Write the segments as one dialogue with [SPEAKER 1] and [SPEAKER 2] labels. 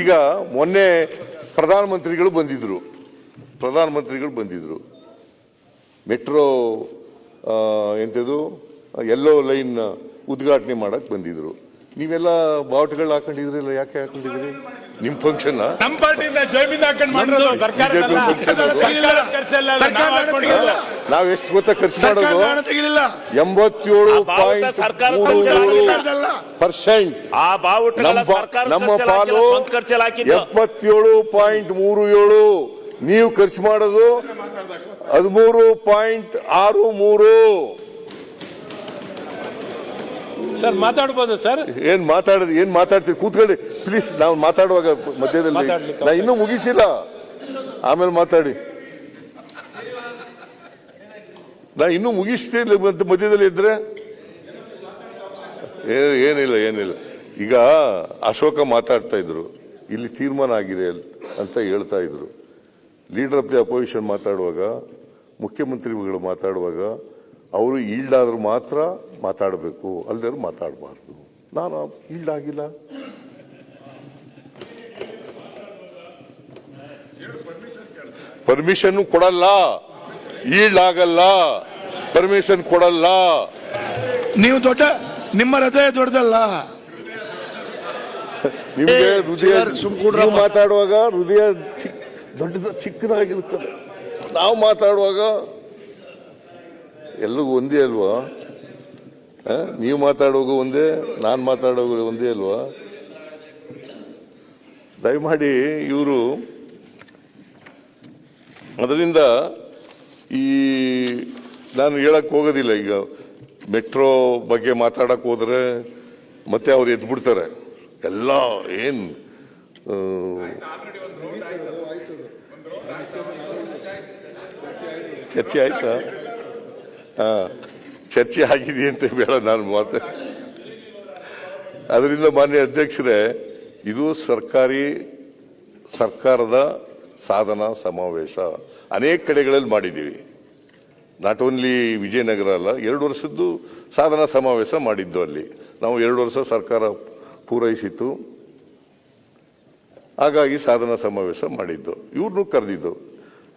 [SPEAKER 1] ಈಗ ಮೊನ್ನೆ ಪ್ರಧಾನಮಂತ್ರಿಗಳು ಬಂದಿದ್ರು ಮೆಟ್ರೋ ಎಂಥದ್ದು ಎಲ್ಲೋ ಲೈನ್ ಉದ್ಘಾಟನೆ ಮಾಡಕ್ ಬಂದಿದ್ರು. ನೀವೆಲ್ಲ ಬಾವುಟಗಳು ಹಾಕೊಂಡಿದ್ರಲ್ಲ, ಯಾಕೆ ಹಾಕೊಂಡಿದ್ರಿ? ನಿಮ್ ಫಂಕ್ಷನ್ ನಾವ್ ಎಷ್ಟು ಗೊತ್ತಾ ಖರ್ಚು ಮಾಡೋದು? 87.37%. ನಮ್ಮ ಪಾಲು 77.37. ನೀವು ಖರ್ಚು ಮಾಡೋದು 13.63.
[SPEAKER 2] ಸರ್ ಮಾತಾಡ್ಬೋದು ಸರ್?
[SPEAKER 1] ಏನ್ ಮಾತಾಡ್ತೀರಿ? ಕೂತ್ಕೊಳ್ಳಿ ಪ್ಲೀಸ್. ನಾವು ಮಾತಾಡುವಾಗ ಮಧ್ಯದಲ್ಲಿ ನಾ ಇನ್ನೂ ಮುಗಿಸಿಲ್ಲ, ಆಮೇಲೆ ಮಾತಾಡಿ. ನಾ ಇನ್ನೂ ಮುಗಿಸ್ತೀನಿ ಮಧ್ಯದಲ್ಲಿ ಇದ್ರೆ ಏನಿಲ್ಲ. ಈಗ ಅಶೋಕ ಮಾತಾಡ್ತಾ ಇದ್ರು, ಇಲ್ಲಿ ತೀರ್ಮಾನ ಆಗಿದೆ ಅಂತ ಹೇಳ್ತಾ ಇದ್ರು. ಲೀಡರ್ ಆಫ್ ದಿ ಅಪೋಸಿಷನ್ ಮಾತಾಡುವಾಗ, ಮುಖ್ಯಮಂತ್ರಿಗಳು ಮಾತಾಡುವಾಗ ಅವರು ಈಲ್ಡ್ ಆದ್ರೂ ಮಾತ್ರ ಮಾತಾಡಬೇಕು, ಅಲ್ಲದೆ ಮಾತಾಡಬಾರ್ದು. ನಾನು ಈಲ್ಡ್ ಆಗಿಲ್ಲ. ಪರ್ಮಿಷನ್ ಕೊಡಲ್ಲ, ಈಲ್ಡ್ ಆಗಲ್ಲ, ಪರ್ಮಿಷನ್ ಕೊಡಲ್ಲ.
[SPEAKER 3] ನೀವು ನಿಮ್ಮ ಹೃದಯ ದೊಡ್ಡದಲ್ಲ.
[SPEAKER 1] ನಿಮ್ಗೆ ಹೃದಯ ಮಾತಾಡುವಾಗ ಹೃದಯ ಚಿಕ್ಕದಾಗಿರುತ್ತದೆ. ನಾವು ಮಾತಾಡುವಾಗ ಎಲ್ಲರಿಗೂ ಒಂದೇ ಅಲ್ವಾ? ನೀವು ಮಾತಾಡುವಾಗ ಒಂದೇ, ನಾನು ಮಾತಾಡುವಾಗ ಒಂದೇ ಅಲ್ವಾ? ದಯಮಾಡಿ ಇವರು ಅದರಿಂದ ನಾನು ಹೇಳಕ್ ಹೋಗೋದಿಲ್ಲ. ಈಗ ಮೆಟ್ರೋ ಬಗ್ಗೆ ಮಾತಾಡಕ್ ಹೋದ್ರೆ ಮತ್ತೆ ಅವ್ರು ಎದ್ಬಿಡ್ತಾರೆ ಎಲ್ಲ. ಏನ್ ಚರ್ಚೆ ಆಯ್ತಾ? ಚರ್ಚೆ ಆಗಿದೆ ಅಂತ ಬೇಡ ನಾನು ಅದರಿಂದ ಮಾನ್ಯ ಅಧ್ಯಕ್ಷರೇ, ಇದು ಸರ್ಕಾರದ ಸಾಧನಾ ಸಮಾವೇಶ ಅನೇಕ ಕಡೆಗಳಲ್ಲಿ ಮಾಡಿದ್ದೀವಿ. ನಾಟ್ ಓನ್ಲಿ ವಿಜಯನಗರ ಅಲ್ಲ, 2 ವರ್ಷದ್ದು ಸಾಧನಾ ಸಮಾವೇಶ ಮಾಡಿದ್ದು. ಅಲ್ಲಿ ನಾವು 2 ವರ್ಷ ಸರ್ಕಾರ ಪೂರೈಸಿತು, ಹಾಗಾಗಿ ಸಾಧನಾ ಸಮಾವೇಶ ಮಾಡಿದ್ದು. ಇವ್ರನ್ನೂ ಕರೆದಿದ್ದು,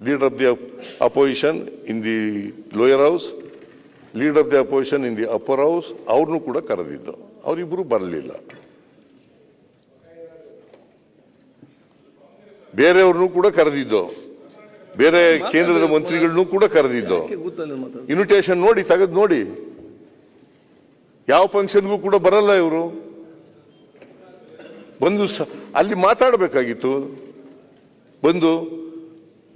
[SPEAKER 1] leader of the opposition in the lower house, leader of the opposition in the upper house, ಅವ್ರನ್ನೂ ಕೂಡ ಕರೆದಿದ್ದು. ಅವರಿಬ್ಬರು ಬರಲಿಲ್ಲ. ಬೇರೆಯವ್ರನ್ನೂ ಕೂಡ ಕರೆದಿದ್ದು, ಬೇರೆ ಕೇಂದ್ರದ ಮಂತ್ರಿಗಳನ್ನೂ ಕೂಡ ಕರೆದಿದ್ದು. ಇನ್ವಿಟೇಷನ್ ನೋಡಿ, ತೆಗೆದು ನೋಡಿ. ಯಾವ ಫಂಕ್ಷನ್ಗೂ ಕೂಡ ಬರಲ್ಲ ಇವರು. ಬಂದು ಅಲ್ಲಿ ಮಾತಾಡಬೇಕಾಗಿತ್ತು. ಬಂದು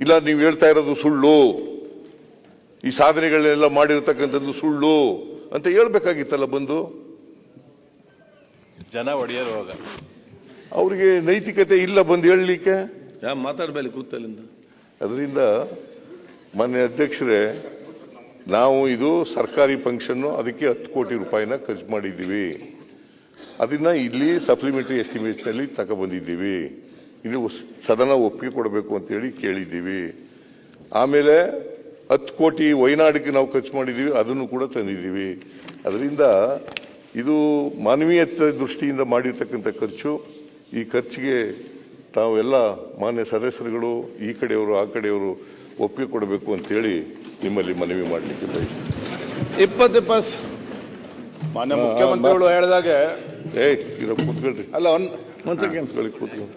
[SPEAKER 1] ಇಲ್ಲ, ನೀವು ಹೇಳ್ತಾ ಇರೋದು ಸುಳ್ಳು, ಈ ಸಾಧನೆಗಳನ್ನೆಲ್ಲ ಮಾಡಿರ್ತಕ್ಕಂಥದ್ದು ಸುಳ್ಳು ಅಂತ ಹೇಳ್ಬೇಕಾಗಿತ್ತಲ್ಲ. ಬಂದು
[SPEAKER 2] ಜನ ಹೊಡೆಯೋವಾಗ
[SPEAKER 1] ಅವ್ರಿಗೆ ನೈತಿಕತೆ ಇಲ್ಲ ಬಂದು ಹೇಳಲಿಕ್ಕೆ.
[SPEAKER 4] ಮಾತಾಡಬೇಡಿ ಕೂತಲ್ಲಿಂದ.
[SPEAKER 1] ಅದರಿಂದ ಮಾನ್ಯ ಅಧ್ಯಕ್ಷರೇ, ನಾವು ಇದು ಸರ್ಕಾರಿ ಫಂಕ್ಷನ್ನು, ಅದಕ್ಕೆ 10 ಕೋಟಿ ರೂಪಾಯಿನ ಖರ್ಚು ಮಾಡಿದ್ದೀವಿ. ಅದನ್ನ ಇಲ್ಲಿ ಸಪ್ಲಿಮೆಂಟರಿ ಎಸ್ಟಿಮೇಟ್ನಲ್ಲಿ ತಗೊಬಂದಿದ್ದೀವಿ. ಇಲ್ಲಿ ಸದನ ಒಪ್ಪಿಗೆ ಕೊಡಬೇಕು ಅಂತೇಳಿ ಕೇಳಿದ್ದೀವಿ. ಆಮೇಲೆ 10 ಕೋಟಿ ವಯನಾಡಿಗೆ ನಾವು ಖರ್ಚು ಮಾಡಿದ್ದೀವಿ, ಅದನ್ನು ಕೂಡ ತಂದಿದ್ದೀವಿ. ಅದರಿಂದ ಇದು ಮಾನವೀಯತೆ ದೃಷ್ಟಿಯಿಂದ ಮಾಡಿರ್ತಕ್ಕಂಥ ಖರ್ಚು. ಈ ಖರ್ಚಿಗೆ ತಾವೆಲ್ಲ ಮಾನ್ಯ ಸದಸ್ಯರುಗಳು, ಈ ಕಡೆಯವರು ಆ ಕಡೆಯವರು ಒಪ್ಪಿಗೆ ಕೊಡಬೇಕು ಅಂತೇಳಿ ನಿಮ್ಮಲ್ಲಿ ಮನವಿ ಮಾಡಲಿಕ್ಕೆ ಬಯಸ್ತೀನಿ.
[SPEAKER 4] 20
[SPEAKER 5] ಮಾನ್ಯ ಮುಖ್ಯಮಂತ್ರಿಗಳು ಹೇಳಿದಾಗೆ
[SPEAKER 1] ಕೂತ್ಕೊಳ್ರಿ.
[SPEAKER 4] ಅಲ್ಲ, ಒಂದು
[SPEAKER 1] ಕೂತ್ಕೊಳ್ಳಿ.